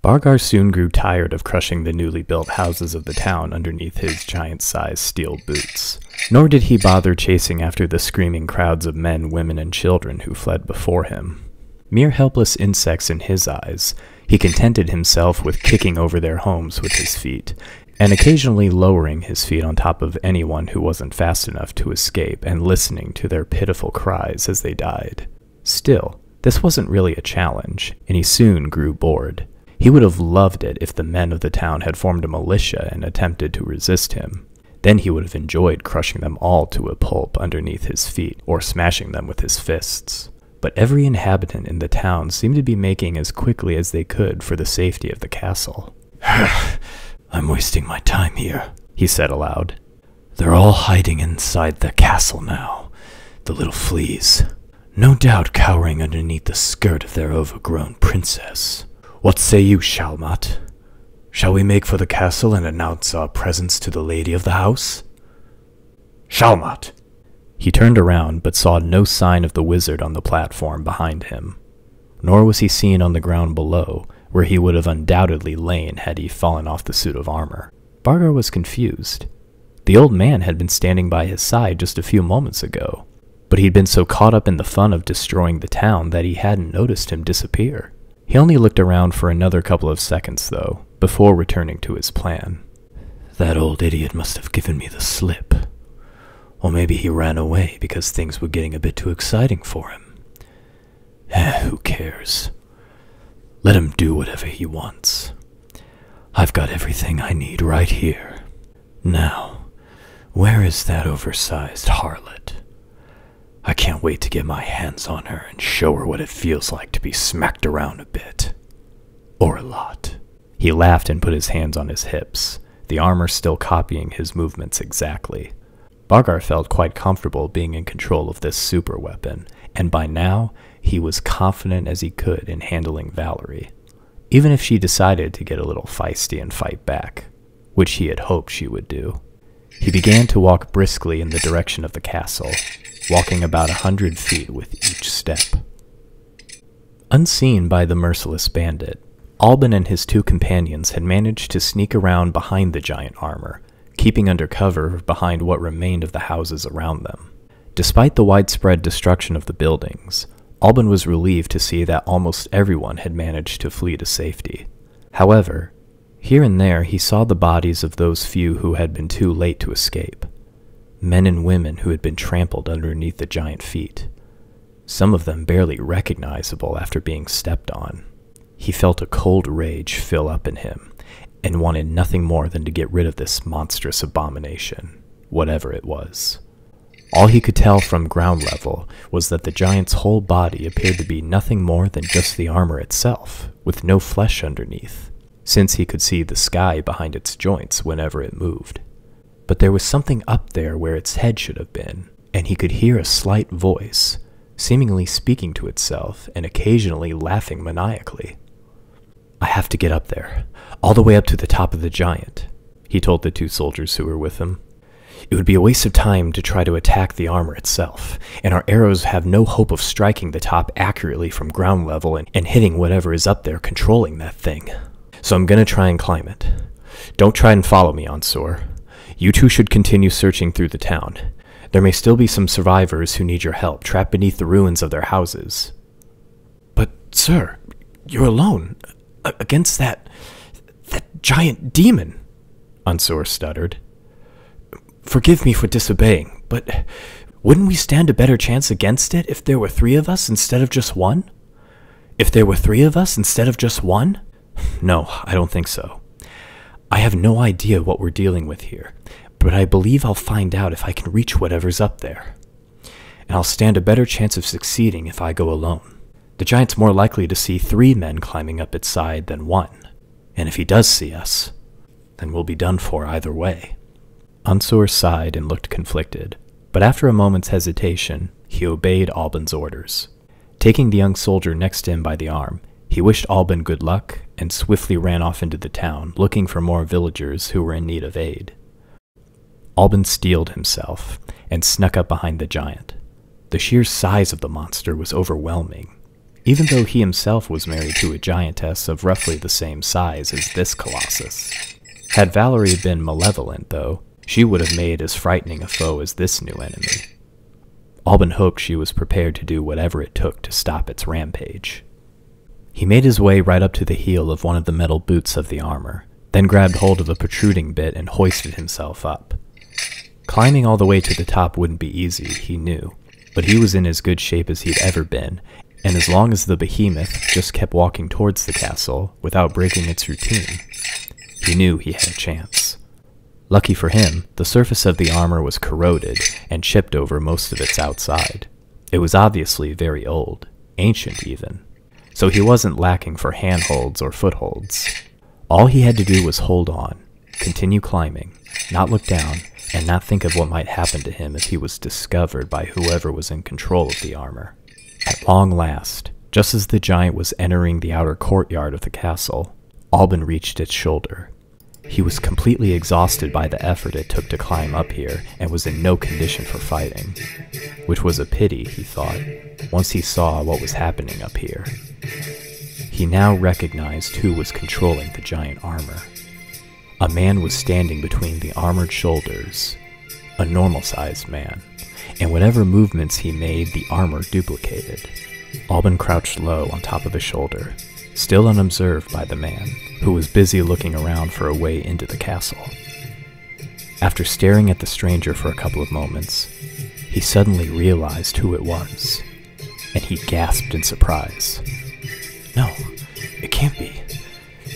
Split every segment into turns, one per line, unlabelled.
Bargar soon grew tired of crushing the newly built houses of the town underneath his giant-sized steel boots. Nor did he bother chasing after the screaming crowds of men, women, and children who fled before him. Mere helpless insects in his eyes, he contented himself with kicking over their homes with his feet, and occasionally lowering his feet on top of anyone who wasn't fast enough to escape and listening to their pitiful cries as they died. Still, this wasn't really a challenge, and he soon grew bored. He would have loved it if the men of the town had formed a militia and attempted to resist him. Then he would have enjoyed crushing them all to a pulp underneath his feet or smashing them with his fists. But every inhabitant in the town seemed to be making as quickly as they could for the safety of the castle.
"I'm wasting my time here," he said aloud. "They're all hiding inside the castle now, the little fleas. No doubt cowering underneath the skirt of their overgrown princess. What say you, Shalmat? Shall we make for the castle and announce our presence to the lady of the house? Shalmat!"
He turned around but saw no sign of the wizard on the platform behind him. Nor was he seen on the ground below, where he would have undoubtedly lain had he fallen off the suit of armor. Bargar was confused. The old man had been standing by his side just a few moments ago, but he'd been so caught up in the fun of destroying the town that he hadn't noticed him disappear. He only looked around for another couple of seconds, though, before returning to his plan.
"That old idiot must have given me the slip. Or maybe he ran away because things were getting a bit too exciting for him. Who cares? Let him do whatever he wants. I've got everything I need right here. Now, where is that oversized harlot? I can't wait to get my hands on her and show her what it feels like to be smacked around a bit. Or a lot."
He laughed and put his hands on his hips, the armor still copying his movements exactly. Bargar felt quite comfortable being in control of this super weapon, and by now, he was confident as he could in handling Valerie, even if she decided to get a little feisty and fight back, which he had hoped she would do. He began to walk briskly in the direction of the castle, walking about 100 feet with each step. Unseen by the merciless bandit, Alban and his two companions had managed to sneak around behind the giant armor, keeping under cover behind what remained of the houses around them. Despite the widespread destruction of the buildings, Alban was relieved to see that almost everyone had managed to flee to safety. However, here and there he saw the bodies of those few who had been too late to escape. Men and women who had been trampled underneath the giant feet, some of them barely recognizable after being stepped on. He felt a cold rage fill up in him, and wanted nothing more than to get rid of this monstrous abomination, whatever it was. All he could tell from ground level was that the giant's whole body appeared to be nothing more than just the armor itself, with no flesh underneath, since he could see the sky behind its joints whenever it moved. But there was something up there where its head should have been, and he could hear a slight voice, seemingly speaking to itself and occasionally laughing maniacally. "I have to get up there, all the way up to the top of the giant," he told the two soldiers who were with him. "It would be a waste of time to try to attack the armor itself, and our arrows have no hope of striking the top accurately from ground level and hitting whatever is up there controlling that thing. So I'm gonna try and climb it. Don't try and follow me, Ansor. You two should continue searching through the town. There may still be some survivors who need your help, trapped beneath the ruins of their houses." "But, sir, you're alone, against that giant demon," Ansor stuttered. "Forgive me for disobeying, but wouldn't we stand a better chance against it if there were 3 of us instead of just 1? If there were 3 of us instead of just 1? No, I don't think so. I have no idea what we're dealing with here, but I believe I'll find out if I can reach whatever's up there. And I'll stand a better chance of succeeding if I go alone. The giant's more likely to see 3 men climbing up its side than 1, and if he does see us, then we'll be done for either way." Ansor sighed and looked conflicted, but after a moment's hesitation, he obeyed Alban's orders. Taking the young soldier next to him by the arm, he wished Alban good luck and swiftly ran off into the town, looking for more villagers who were in need of aid. Alban steeled himself and snuck up behind the giant. The sheer size of the monster was overwhelming. even though he himself was married to a giantess of roughly the same size as this colossus. Had Valerie been malevolent, though, she would have made as frightening a foe as this new enemy. Alban hoped she was prepared to do whatever it took to stop its rampage. He made his way right up to the heel of one of the metal boots of the armor, then grabbed hold of a protruding bit and hoisted himself up. Climbing all the way to the top wouldn't be easy, he knew, but he was in as good shape as he'd ever been, and as long as the behemoth just kept walking towards the castle without breaking its routine, he knew he had a chance. Lucky for him, the surface of the armor was corroded and chipped over most of its outside. It was obviously very old, ancient even, so he wasn't lacking for handholds or footholds. All he had to do was hold on, continue climbing, not look down, and not think of what might happen to him if he was discovered by whoever was in control of the armor. At long last, just as the giant was entering the outer courtyard of the castle, Alban reached its shoulder. He was completely exhausted by the effort it took to climb up here and was in no condition for fighting, which was a pity, he thought, once he saw what was happening up here. He now recognized who was controlling the giant armor. A man was standing between the armored shoulders, a normal-sized man, and whatever movements he made, the armor duplicated. Alban crouched low on top of his shoulder, still unobserved by the man, who was busy looking around for a way into the castle. After staring at the stranger for a couple of moments, he suddenly realized who it was, and he gasped in surprise. "No, it can't be.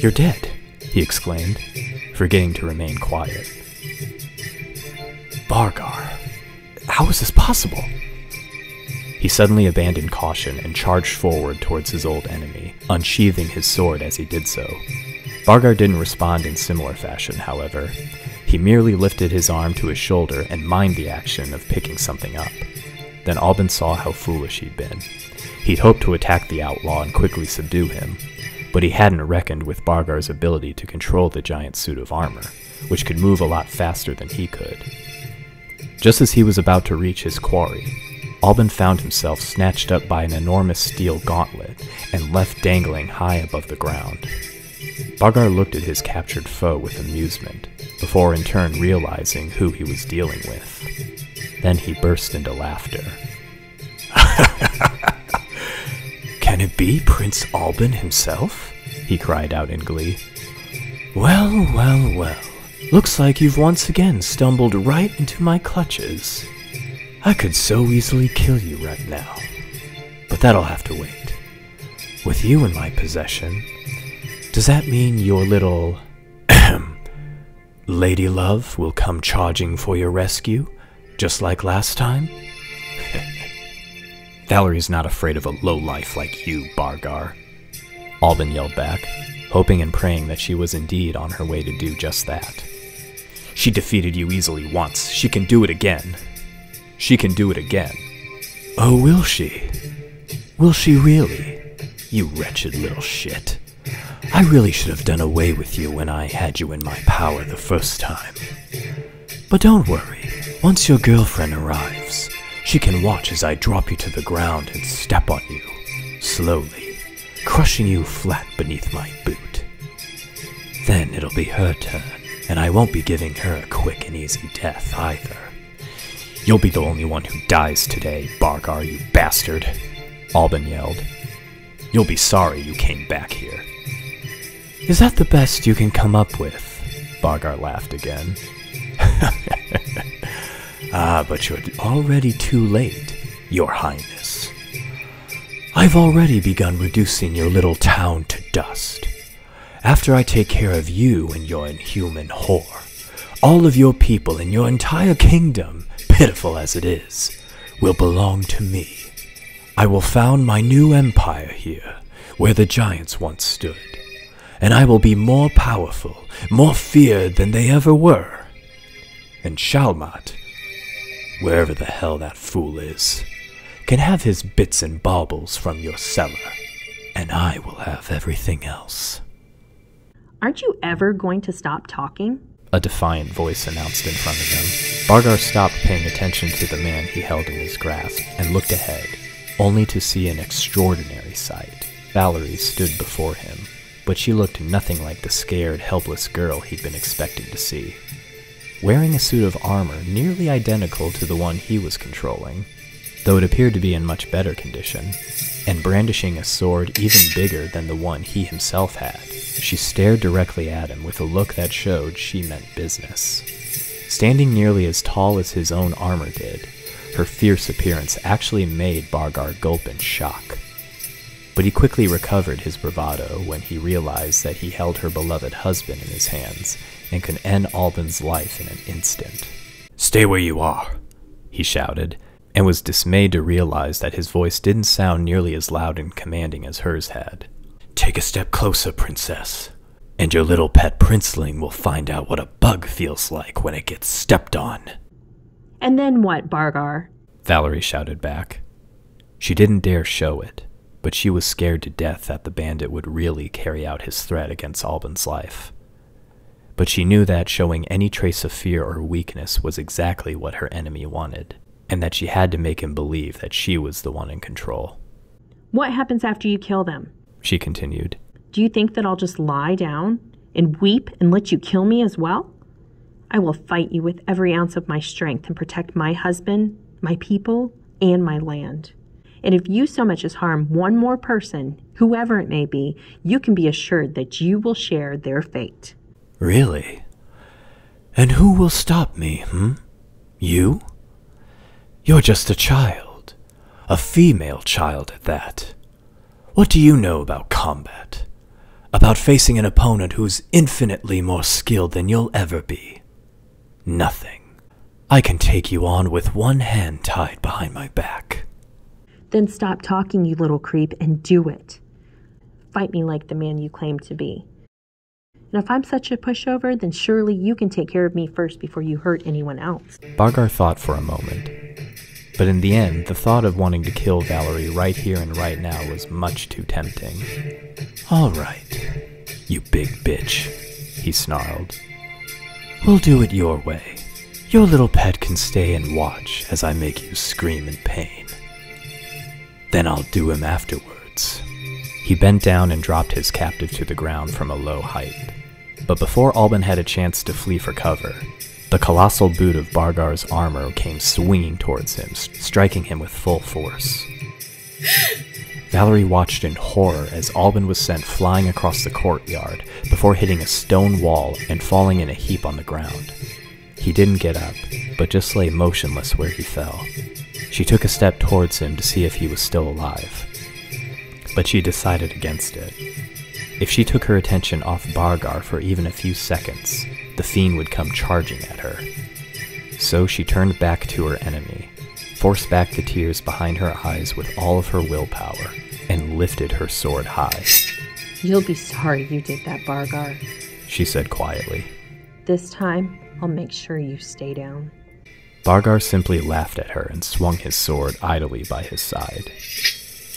You're dead," he exclaimed, forgetting to remain quiet. "Bargar, how is this possible?" He suddenly abandoned caution and charged forward towards his old enemy, unsheathing his sword as he did so. Bargar didn't respond in similar fashion, however. He merely lifted his arm to his shoulder and mimed the action of picking something up. Then Alban saw how foolish he'd been. He'd hoped to attack the outlaw and quickly subdue him, but he hadn't reckoned with Bargar's ability to control the giant suit of armor, which could move a lot faster than he could. Just as he was about to reach his quarry, Alban found himself snatched up by an enormous steel gauntlet and left dangling high above the ground. Bargar looked at his captured foe with amusement, before in turn realizing who he was dealing with. Then he burst into laughter. "Can it be Prince Alban himself?" he cried out in glee. "Well, well, well. Looks like you've once again stumbled right into my clutches. I could so easily kill you right now, but that'll have to wait. With you in my possession, does that mean your little lady love will come charging for your rescue, just like last time?" "Valerie's not afraid of a lowlife like you, Bargar," Alban yelled back, hoping and praying that she was indeed on her way to do just that. "She defeated you easily once. She can do it again. She can do it again." "Oh, will she? Will she really? You wretched little shit. I really should have done away with you when I had you in my power the first time. But don't worry, once your girlfriend arrives, she can watch as I drop you to the ground and step on you, slowly, crushing you flat beneath my boot. Then it'll be her turn, and I won't be giving her a quick and easy death either. You'll be the only one who dies today, Bargar, you bastard," Alban yelled. "You'll be sorry you came back here." "Is that the best you can come up with?" Bargar laughed again. "Ah, but you're already too late, Your Highness. I've already begun reducing your little town to dust. After I take care of you and your inhuman whore, all of your people and your entire kingdom, pitiful as it is, will belong to me. I will found my new empire here, where the giants once stood, and I will be more powerful, more feared than they ever were. And Shalmat, wherever the hell that fool is, can have his bits and baubles from your cellar, and I will have everything else."
"Aren't you ever going to stop talking?"
a defiant voice announced in front of them. Bargar stopped paying attention to the man he held in his grasp and looked ahead. only to see an extraordinary sight. Valerie stood before him, but she looked nothing like the scared, helpless girl he'd been expecting to see. Wearing a suit of armor nearly identical to the one he was controlling, though it appeared to be in much better condition, and brandishing a sword even bigger than the one he himself had, she stared directly at him with a look that showed she meant business. Standing nearly as tall as his own armor did, her fierce appearance actually made Bargar gulp in shock. But he quickly recovered his bravado when he realized that he held her beloved husband in his hands and could end Albin's life in an instant.
"Stay where you are,"
he shouted, and was dismayed to realize that his voice didn't sound nearly as loud and commanding as hers had.
"Take a step closer, princess, and your little pet princeling will find out what a bug feels like when it gets stepped on."
And then what, Bargar?
Valerie shouted back. She didn't dare show it, but she was scared to death that the bandit would really carry out his threat against Albin's life. But she knew that showing any trace of fear or weakness was exactly what her enemy wanted, and that she had to make him believe that she was the one in control.
What happens after you kill them?
She continued.
Do you think that I'll just lie down and weep and let you kill me as well? I will fight you with every ounce of my strength and protect my husband, my people, and my land. And if you so much as harm one more person, whoever it may be, you can be assured that you will share their fate.
"Really? And who will stop me, You? You're just a child. A female child at that. What do you know about combat? About facing an opponent who's infinitely more skilled than you'll ever be? Nothing. I can take you on with one hand tied behind my back."
Then stop talking, you little creep, and do it. Fight me like the man you claim to be. And if I'm such a pushover, then surely you can take care of me first before you hurt anyone else.
Bargar thought for a moment. But in the end, the thought of wanting to kill Valerie right here and right now was much too tempting.
"All right, you big bitch,"
he snarled.
"We'll do it your way. Your little pet can stay and watch as I make you scream in pain. Then I'll do him afterwards."
He bent down and dropped his captive to the ground from a low height. But before Albin had a chance to flee for cover, the colossal boot of Bargar's armor came swinging towards him, striking him with full force. Valerie watched in horror as Albin was sent flying across the courtyard before hitting a stone wall and falling in a heap on the ground. He didn't get up, but just lay motionless where he fell. She took a step towards him to see if he was still alive, but she decided against it. If she took her attention off Bargar for even a few seconds, the fiend would come charging at her. So she turned back to her enemy, forced back the tears behind her eyes with all of her willpower, and lifted her sword high.
You'll be sorry you did that, Bargar,
she said quietly.
This time, I'll make sure you stay down.
Bargar simply laughed at her and swung his sword idly by his side.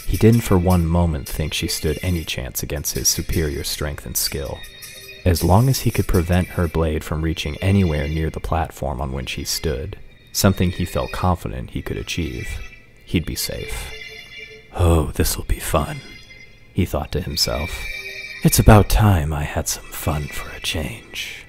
He didn't for one moment think she stood any chance against his superior strength and skill. As long as he could prevent her blade from reaching anywhere near the platform on which he stood, something he felt confident he could achieve, he'd be safe.
"Oh, this'll be fun," he thought to himself. "It's about time I had some fun for a change."